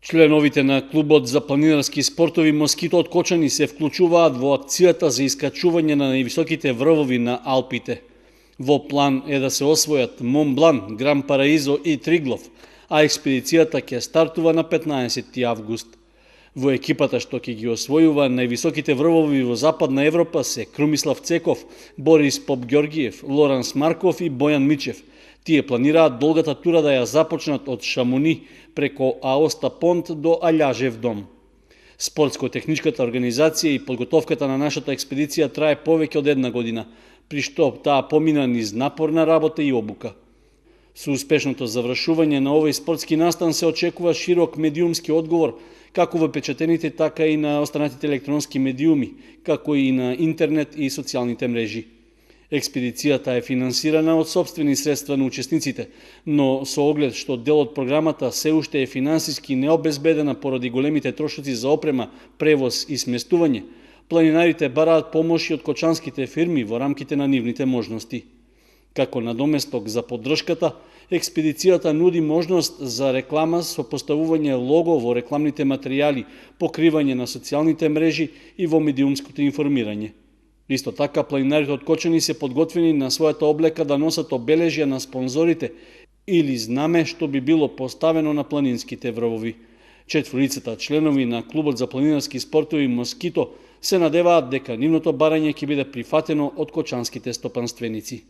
Членовите на клубот за планинарски спортови Москито од Кочани се вклучуваат во акцијата за искачување на највисоките врвови на Алпите. Во план е да се освојат Монблан, Гран Параизо и Триглов, а експедицијата ќе стартува на 15 август. Во екипата што ќе ги освојува највисоките врвови во Западна Европа се Крумислав Цеков, Борис Поп-Ѓорѓиев, Лоранс Марков и Бојан Мичев. Тие планираат долгата тура да ја започнат од Шамони преко Аоста Понт до Алјажев дом. Спортско-техничката организација и подготовката на нашата експедиција трае повеќе од една година, при што таа помина низ напорна работа и обука. Со успешното завршување на овој спортски настан се очекува широк медиумски одговор, како во печатените, така и на останатите електронски медиуми, како и на интернет и социјалните мрежи. Експедицијата е финансирана од сопствени средства на учесниците, но со оглед што дел од програмата се уште е финансиски необезбедена поради големите трошоци за опрема, превоз и сместување, планинарите бараат помоши од кочанските фирми во рамките на нивните можности. Како надоместок за поддршката, експедицијата нуди можност за реклама со поставување лого во рекламните материјали, покривање на социјалните мрежи и во медиумското информирање. Исто така, планинарите од Кочани се подготвени на својата облека да носат обележја на спонзорите или знаме што би било поставено на планинските врвови. Четворицата членови на клубот за планинарски спортови Москито се надеваат дека нивното барање ќе биде прифатено од кочанските стопанственици.